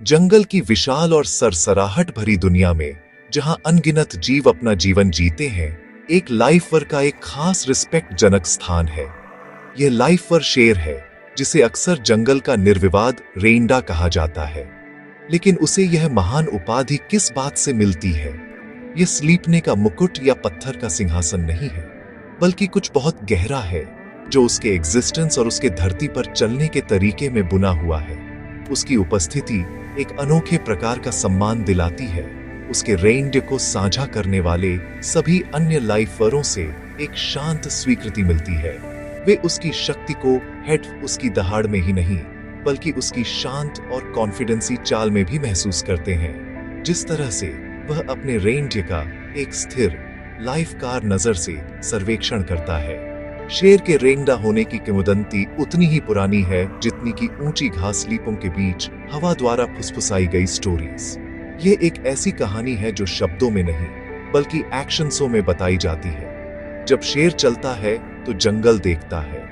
जंगल की विशाल और सरसराहट भरी दुनिया में जहां अनगिनत जीव अपना जीवन जीते हैं, एक लाइफर का एक खास रिस्पेक्ट जनक स्थान है। यह लाइफर शेर है, जिसे अक्सर जंगल का निर्विवाद रेंडा कहा जाता है। लेकिन उसे यह महान उपाधि किस बात से मिलती है? यह स्लीपने का मुकुट या पत्थर का सिंहासन नहीं है, बल्कि कुछ बहुत गहरा है, जो उसके एग्जिस्टेंस और उसके धरती पर चलने के तरीके में बुना हुआ है। उसकी उपस्थिति एक अनोखे प्रकार का सम्मान दिलाती है। उसके रेंड को साझा करने वाले सभी अन्य लाइफवरों से एक शांत स्वीकृति मिलती है। वे उसकी शक्ति को हेड उसकी दहाड़ में ही नहीं, बल्कि उसकी शांत और कॉन्फिडेंसी चाल में भी महसूस करते हैं। जिस तरह से वह अपने रेंड का एक स्थिर लाइफकार नजर से सर्वेक्षण करता है। शेर के रेंडा होने की किंवदंती उतनी ही पुरानी है जितनी कि ऊंची घासलीपों के बीच हवा द्वारा फुसफुसाई गई स्टोरीज। ये एक ऐसी कहानी है जो शब्दों में नहीं, बल्कि एक्शंसों में बताई जाती है। जब शेर चलता है तो जंगल देखता है,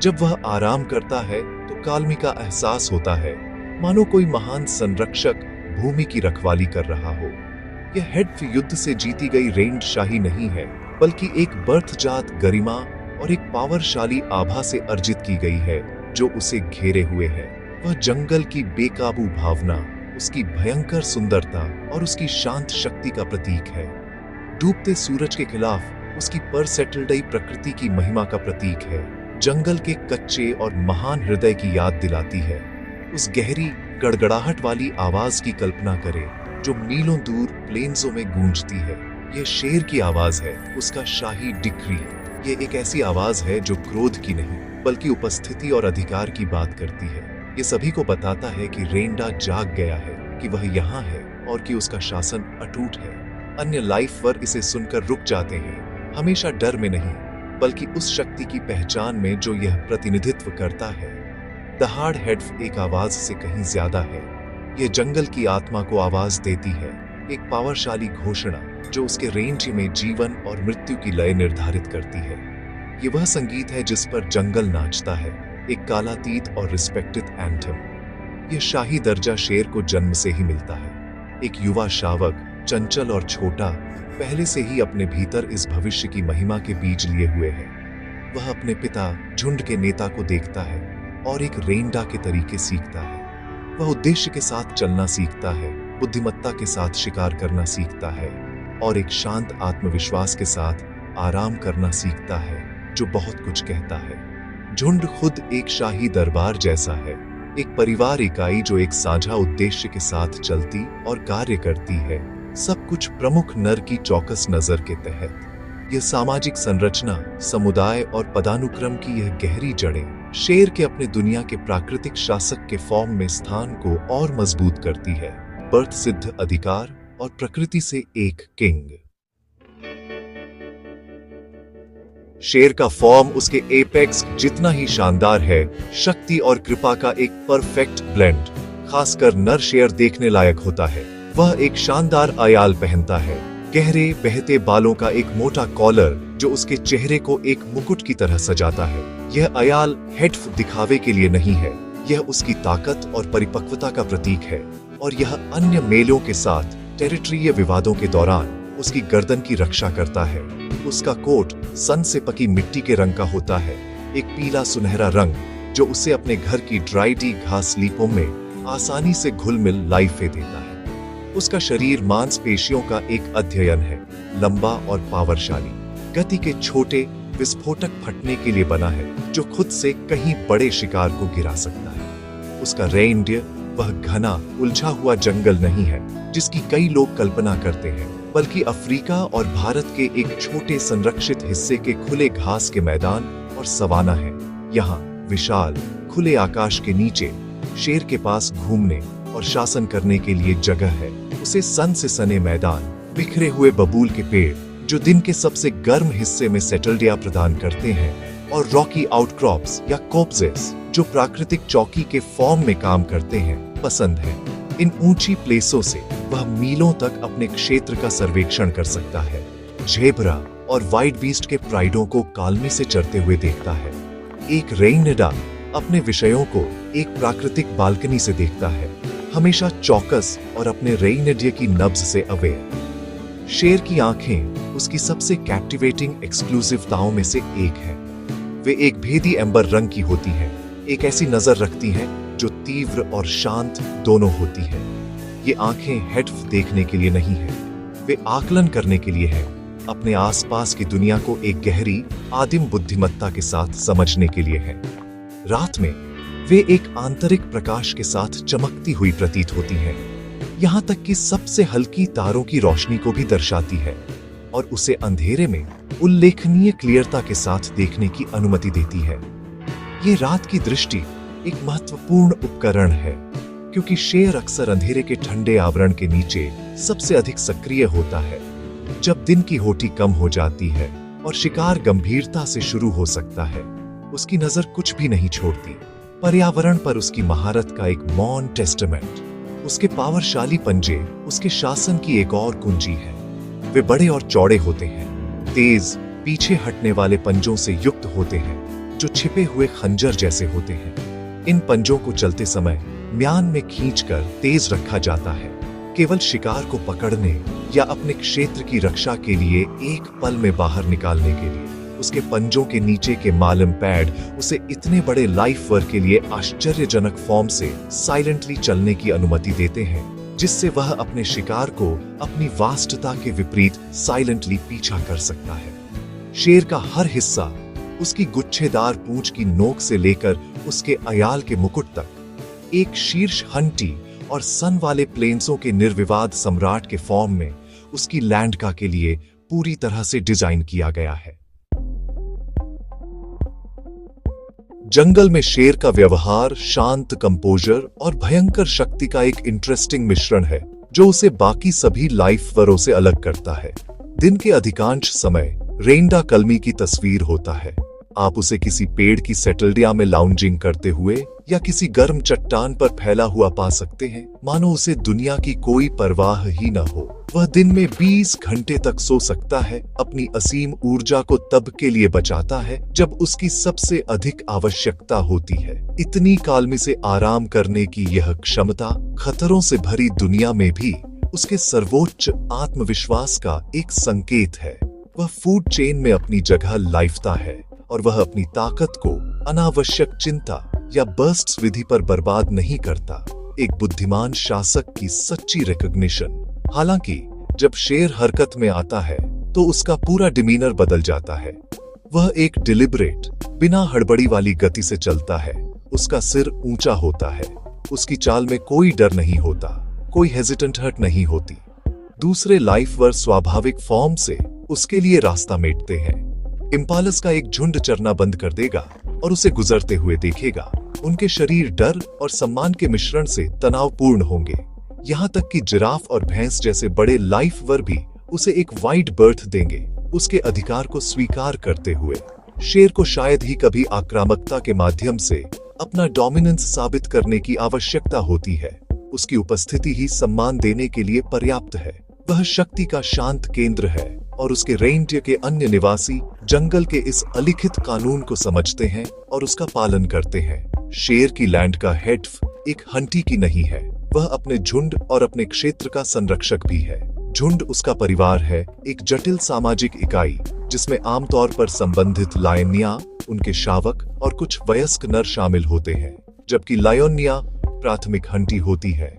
जब वह आराम करता है तो काल्मी का एहसास होता है, मानो कोई महान संरक्षक भूमि की रखवाली कर रहा हो। यह हेड युद्ध से जीती गई रेंड शाही नहीं है, बल्कि एक बर्थजात गरिमा और एक पावरशाली आभा से अर्जित की गई है, जो उसे घेरे हुए है। वह जंगल की बेकाबू भावना, उसकी भयंकर सुंदरता और उसकी शांत शक्ति का प्रतीक है। डूबते सूरज के खिलाफ उसकी परसेटल्डई प्रकृति की महिमा का प्रतीक है। जंगल के कच्चे और महान हृदय की याद दिलाती है। उस गहरी गड़गड़ाहट वाली आवाज की कल्पना करें, जो मीलों दूर प्लेन्सों में गूंजती है। यह शेर की आवाज है, उसका शाही डिक्री। ये एक ऐसी आवाज है जो क्रोध की नहीं, बल्कि उपस्थिति और अधिकार की बात करती है। ये सभी को बताता है कि रेंडा जाग गया है, कि वह यहाँ है और कि उसका शासन अटूट है। अन्य लाइफवर इसे सुनकर रुक जाते हैं, हमेशा डर में नहीं, बल्कि उस शक्ति की पहचान में जो यह प्रतिनिधित्व करता है। दहाड़ हेड एक आवाज से कहीं ज्यादा है। यह जंगल की आत्मा को आवाज देती है, एक पावरशाली घोषणा जो उसके रेंज में जीवन और मृत्यु की लय निर्धारित करती है। ये वह संगीत है जिस पर जंगल नाचता है, एक कालातीत और रिस्पेक्टेड एंथम। यह शाही दर्जा शेर को जन्म से ही मिलता है। एक युवा शावक, चंचल और छोटा, पहले से ही अपने भीतर इस भविष्य की महिमा के बीज लिए हुए है। वह अपने पिता झुंड के नेता को देखता है और एक रेंडा के तरीके सीखता है। वह उद्देश्य के साथ चलना सीखता है, बुद्धिमत्ता के साथ शिकार करना सीखता है और एक शांत आत्मविश्वास के साथ आराम करना सीखता है, जो बहुत कुछ कहता है। झुंड खुद एक शाही दरबार जैसा है, एक परिवार इकाई जो एक साझा उद्देश्य के साथ चलती और कार्य करती है, सब कुछ प्रमुख नर की चौकस नजर के तहत। यह सामाजिक संरचना, समुदाय और पदानुक्रम की यह गहरी जड़ें शेर के अपने दुनिया के प्राकृतिक शासक के फॉर्म में स्थान को और मजबूत करती है। बर्थ सिद्ध अधिकार और प्रकृति से एक किंग। शेर का फॉर्म उसके एपेक्स जितना ही शानदार है, शक्ति और कृपा का एक परफेक्ट ब्लेंड। खासकर नर शेर देखने लायक होता है। वह एक शानदार अयाल पहनता है, गहरे बहते बालों का एक मोटा कॉलर जो उसके चेहरे को एक मुकुट की तरह सजाता है। यह अयाल हेड दिखावे के लिए नहीं है, यह उसकी ताकत और परिपक्वता का प्रतीक है। और यह अन्य मेलों के साथ टेरिटरीय विवादों के दौरान उसकी गर्दन की रक्षा करता है। उसका कोट सन से पकी मिट्टी के रंग का होता है, एक पीला सुनहरा रंग जो उसे अपने घर की ड्राई घासलीपों में आसानी से घुल मिल लाइफे देता है। उसका शरीर मांसपेशियों का एक अध्ययन है, लंबा और पावरशाली, गति के छोटे विस्फोटक फटने के लिए बना है, जो खुद से कहीं बड़े शिकार को गिरा सकता है। उसका रेंडियर वह घना उलझा हुआ जंगल नहीं है जिसकी कई लोग कल्पना करते हैं, बल्कि अफ्रीका और भारत के एक छोटे संरक्षित हिस्से के खुले घास के मैदान और सवाना है। यहाँ विशाल खुले आकाश के नीचे शेर के पास घूमने और शासन करने के लिए जगह है। उसे सन से सने मैदान, बिखरे हुए बबूल के पेड़ जो दिन के सबसे गर्म हिस्से में सेटल्डिया प्रदान करते हैं, और रॉकी आउटक्रॉप्स या कोप्जेस जो प्राकृतिक चौकी के फॉर्म में काम करते हैं, पसंद है। इन ऊंची प्लेसों से वह मीलों तक अपने क्षेत्र का सर्वेक्षण कर सकता है। झेब्रा और वाइट बीस्ट के प्राइडों को काल्मी से चरते हुए देखता है। एक रेइनिडा अपने विषयों को एक प्राकृतिक बालकनी से देखता है। हमेशा चौकस और अपने रेइनडियर की नब्ज से अवेयर। शेर की आंखें उसकी सबसे कैप्टिवेटिंग एक्सक्लूसिवताओं में से एक है। वे एक भेदी एम्बर रंग की होती हैं, एक ऐसी नजर रखती हैं जो तीव्र और शांत दोनों होती है। ये आंखें हेडफ देखने के लिए नहीं है, वे आकलन करने के लिए है, अपने आसपास की दुनिया को एक गहरी आदिम बुद्धिमत्ता के साथ समझने के लिए है। रात में वे एक आंतरिक प्रकाश के साथ चमकती हुई प्रतीत होती हैं, यहां तक कि सबसे हल्की तारों की रोशनी को भी दर्शाती है और उसे अंधेरे में उल्लेखनीय क्लियरता के साथ देखने की अनुमति देती है। ये रात की दृष्टि एक महत्वपूर्ण उपकरण है, क्योंकि शेर अक्सर अंधेरे के ठंडे आवरण के नीचे सबसे अधिक सक्रिय होता है। जब दिन की होठी कम हो जाती है और शिकार गंभीरता से शुरू हो सकता है, उसकी नजर कुछ भी नहीं छोड़ती। पर्यावरण पर उसकी महारत का एक मौन टेस्टामेंट। उसके पावरशाली पंजे उसके शासन की एक और कुंजी है। वे बड़े और चौड़े होते हैं, तेज पीछे हटने वाले पंजों से युक्त होते हैं जो छिपे हुए खंजर जैसे होते हैं। इन पंजों को चलते समय म्यान में खींचकर तेज रखा जाता है, केवल शिकार को पकड़ने या अपने क्षेत्र की रक्षा के लिए एक पल में बाहर निकालने के लिए। उसके पंजों के नीचे के मालम पैड उसे इतने बड़े लाइफ वर्क के लिए आश्चर्यजनक फॉर्म से साइलेंटली चलने की अनुमति देते हैं, जिससे वह अपने शिकार को अपनी वास्तता के विपरीत साइलेंटली पीछा कर सकता है। शेर का हर हिस्सा, उसकी गुच्छेदार पूंछ की नोक से लेकर उसके अयाल के मुकुट तक, एक शीर्ष हंटी और सन वाले प्लेन्सों के निर्विवाद सम्राट के फॉर्म में उसकी लैंडका के लिए पूरी तरह से डिजाइन किया गया है। जंगल में शेर का व्यवहार शांत, कंपोजर और भयंकर शक्ति का एक इंटरेस्टिंग मिश्रण है, जो उसे बाकी सभी लाइफ वरों से अलग करता है। दिन के अधिकांश समय रेंडा कलमी की तस्वीर होता है। आप उसे किसी पेड़ की सेटल्डिया में लाउंजिंग करते हुए या किसी गर्म चट्टान पर फैला हुआ पा सकते हैं, मानो उसे दुनिया की कोई परवाह ही न हो। वह दिन में 20 घंटे तक सो सकता है, अपनी असीम ऊर्जा को तब के लिए बचाता है जब उसकी सबसे अधिक आवश्यकता होती है। इतनी कालमी से आराम करने की यह क्षमता खतरों से भरी दुनिया में भी उसके सर्वोच्च आत्मविश्वास का एक संकेत है। वह फूड चेन में अपनी जगह लाइफता है और वह अपनी ताकत को अनावश्यक चिंता या बर्स्ट्स विधि पर बर्बाद नहीं करता। एक बुद्धिमान शासक की सच्ची रिकॉग्निशन। हालांकि जब शेर हरकत में आता है तो उसका पूरा डिमीनर बदल जाता है। वह एक डिलिबरेट, बिना हड़बड़ी वाली गति से चलता है। उसका सिर ऊंचा होता है, उसकी चाल में कोई डर नहीं होता, कोई हेजिटेंट हट नहीं होती। दूसरे लाइफ वर स्वाभाविक फॉर्म से उसके लिए रास्ता मेटते हैं। इम्पालस का एक झुंड चरना बंद कर देगा और उसे गुजरते हुए देखेगा। उनके शरीर डर और सम्मान के मिश्रण से तनावपूर्ण होंगे, यहाँ तक कि जिराफ और भैंस जैसे बड़े लाइफ वर भी उसे एक वाइड बर्थ देंगे, उसके अधिकार को स्वीकार करते हुए। शेर को शायद ही कभी आक्रामकता के माध्यम से अपना डोमिनेंस साबित करने की आवश्यकता होती है। उसकी उपस्थिति ही सम्मान देने के लिए पर्याप्त है। वह शक्ति का शांत केंद्र है और उसके रेंडियर के अन्य निवासी जंगल के इस अलिखित कानून को समझते हैं और उसका पालन करते हैं। शेर की लैंड का हेड एक हंटी की नहीं है, वह अपने झुंड और अपने क्षेत्र का संरक्षक भी है। झुंड उसका परिवार है, एक जटिल सामाजिक इकाई जिसमें आमतौर पर संबंधित लायनिया, उनके शावक और कुछ वयस्क नर शामिल होते हैं, जबकि लायोनिया प्राथमिक हंटी होती है।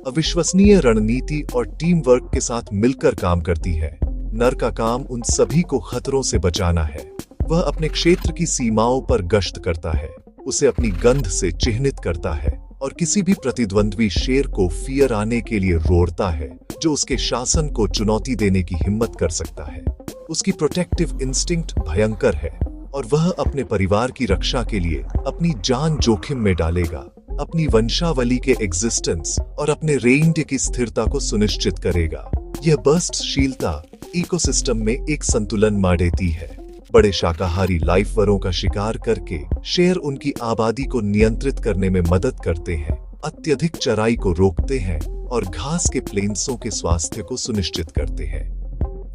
अविश्वसनीय रणनीति और टीम वर्क के साथ मिलकर काम करती है। नर का काम उन सभी को खतरों से बचाना है। वह अपने क्षेत्र की सीमाओं पर गश्त करता है, उसे अपनी गंध से चिन्हित करता है और किसी भी प्रतिद्वंद्वी शेर को फियर आने के लिए रोड़ता है जो उसके शासन को चुनौती देने की हिम्मत कर सकता है। उसकी प्रोटेक्टिव इंस्टिंक्ट भयंकर है और वह अपने परिवार की रक्षा के लिए अपनी जान जोखिम में डालेगा, अपनी वंशावली के एग्जिस्टेंस और अपने रेंज की स्थिरता को सुनिश्चित करेगा। यह बर्स्टशीलता इकोसिस्टम में एक संतुलन मा देती है। बड़े शाकाहारी लाइफ वरों का शिकार करके शेर उनकी आबादी को नियंत्रित करने में मदद करते हैं, अत्यधिक चराई को रोकते हैं और घास के प्लेन्सों के स्वास्थ्य को सुनिश्चित करते हैं।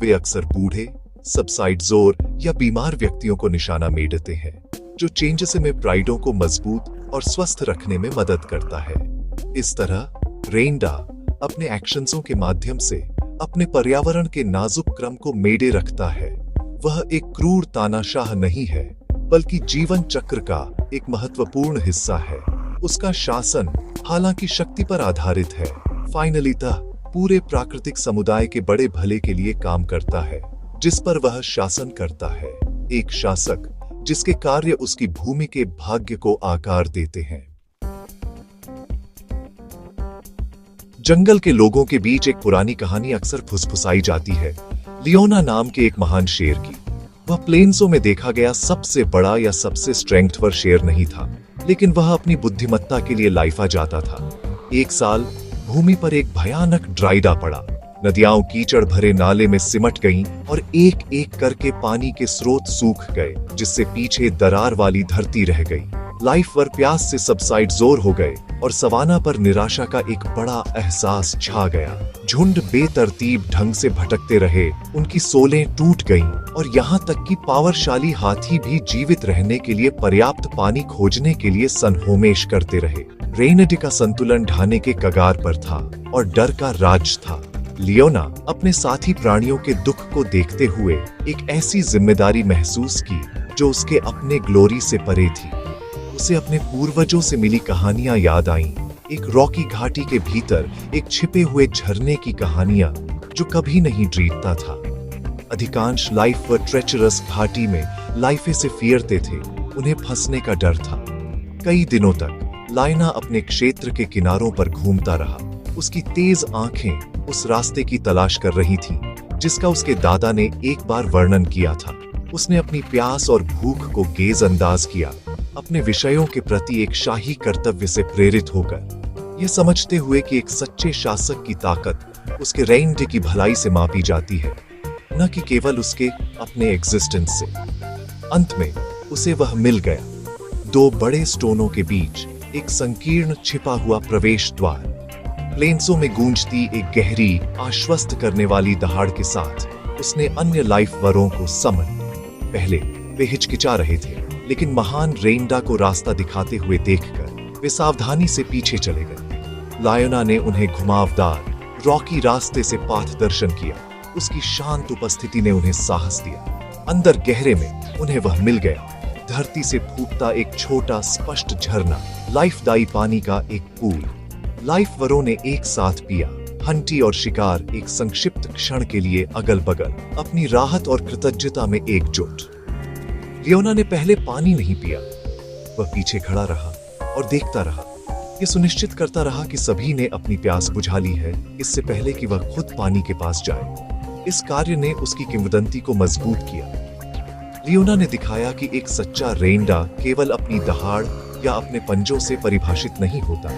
वे अक्सर बूढ़े, सबसाइडजोर या बीमार व्यक्तियों को निशाना में देते हैं, जो चेंजस में प्राइडों को मजबूत और स्वस्थ रखने में मदद करता है। इस तरह रेंडा अपने एक्शंसों के माध्यम से अपने पर्यावरण के नाजुक क्रम को मेडे रखता है। वह एक क्रूर तानाशाह नहीं है, बल्कि जीवन चक्र का एक महत्वपूर्ण हिस्सा है। उसका शासन हालांकि शक्ति पर आधारित है, फाइनलीतः पूरे प्राकृतिक समुदाय के बड़े भले के लिए काम करता है, जिस पर वह शासन करता है। एक शासक जिसके कार्य उसकी भूमि के भाग्य को आकार देते हैं। जंगल के लोगों के बीच एक पुरानी कहानी अक्सर फुसफुसाई जाती है, लियोना नाम के एक महान शेर की। वह प्लेन्सों में देखा गया सबसे बड़ा या सबसे स्ट्रेंथफुल शेर नहीं था, लेकिन वह अपनी बुद्धिमत्ता के लिए लाइफा जाता था। एक साल भूमि पर एक भयानक ड्राइडा पड़ा। नदियां कीचड़ भरे नाले में सिमट गईं और एक एक करके पानी के स्रोत सूख गए, जिससे पीछे दरार वाली धरती रह गई। लाइफ वर प्यास से सबसाइड जोर हो गए और सवाना पर निराशा का एक बड़ा एहसास छा गया। झुंड बेतरतीब ढंग से भटकते रहे, उनकी सोलें टूट गईं और यहाँ तक कि पावरशाली हाथी भी जीवित रहने के लिए पर्याप्त पानी खोजने के लिए सनहोमेश करते रहे। रेनडे का संतुलन ढाने के कगार पर था और डर का राज था। लियोना अपने साथी प्राणियों के दुख को देखते हुए एक ऐसी जिम्मेदारी महसूस की जो उसके अपने ग्लोरी से परे थी। उसे अपने पूर्वजों से मिली कहानियां याद आईं, एक रॉकी घाटी के भीतर एक छिपे हुए झरने की कहानियां जो कभी नहीं डूबता था। अधिकांश लाइफ व ट्रेचरस घाटी में लाइफे से फिरते थे, उन्हें फंसने का डर था। कई दिनों तक लायना अपने क्षेत्र के किनारों पर घूमता रहा। उसकी तेज आंखें उस रास्ते की तलाश कर रही थीं, जिसका उसके दादा ने एक बार वर्णन किया था। उसने अपनी प्यास और भूख को गेज अंदाज किया, अपने विषयों के प्रति एक शाही कर्तव्य से प्रेरित होकर, यह समझते हुए कि एक सच्चे शासक की ताकत उसके रेंडे की भलाई से मापी जाती है, न कि केवल उसके अपने एग्जिस्टेंस से। अंत में उसे वह मिल गया, दो बड़े स्टोनों के बीच एक संकीर्ण छिपा हुआ प्रवेश द्वार। प्लेन्सों में गूंजती एक गहरी आश्वस्त करने वाली दहाड़ के साथ उसने अन्य लाइफ वरों को समन। पहले वे हिचकिचा रहे थे, लेकिन महान रेंडा को रास्ता दिखाते हुए देखकर वे सावधानी से पीछे चले गए। लायोना ने उन्हें घुमावदार रॉकी रास्ते से पाथ दर्शन किया। उसकी शांत उपस्थिति ने उन्हें साहस दिया। अंदर गहरे में उन्हें वह मिल गया, धरती से फूटता एक छोटा स्पष्ट झरना, लाइफदायी पानी का एक पूल। लाइफ वरों ने एक साथ पिया। हंटी और शिकार एक संक्षिप्त क्षण के लिए अगल बगल, अपनी राहत और कृतज्ञता में एकजुट। लियोना ने पहले पानी नहीं पिया। वह पीछे खड़ा रहा और देखता रहा। यह सुनिश्चित करता रहा कि सभी ने अपनी प्यास बुझा ली है, इससे पहले कि वह खुद पानी के पास जाए। इस कार्य ने उसकी किंवदंती को मजबूत किया। लियोना ने दिखाया कि एक सच्चा रेंडा केवल अपनी दहाड़ या अपने पंजों से परिभाषित नहीं होता,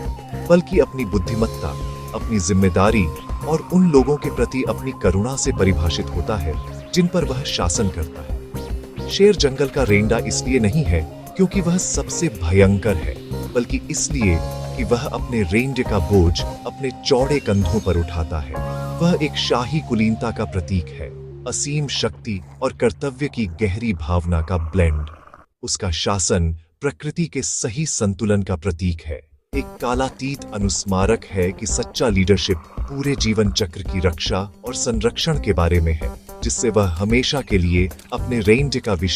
बल्कि अपनी बुद्धिमत्ता, अपनी जिम्मेदारी और उन लोगों के प्रति अपनी करुणा से परिभाषित होता है जिन पर वह शासन करता है। शेर जंगल का रेंडा इसलिए नहीं है क्योंकि वह सबसे भयंकर है, बल्कि इसलिए कि वह अपने रेंज का बोझ अपने चौड़े कंधों पर उठाता है। वह एक शाही कुलीनता का प्रतीक है, असीम शक्ति और कर्तव्य की गहरी भावना का ब्लेंड। उसका शासन प्रकृति के सही संतुलन का प्रतीक है, एक कालातीत अनुस्मारक है कि सच्चा लीडरशिप पूरे जीवन चक्र की रक्षा और संरक्षण के बारे में है, जिससे वह हमेशा के लिए अपने रेंज का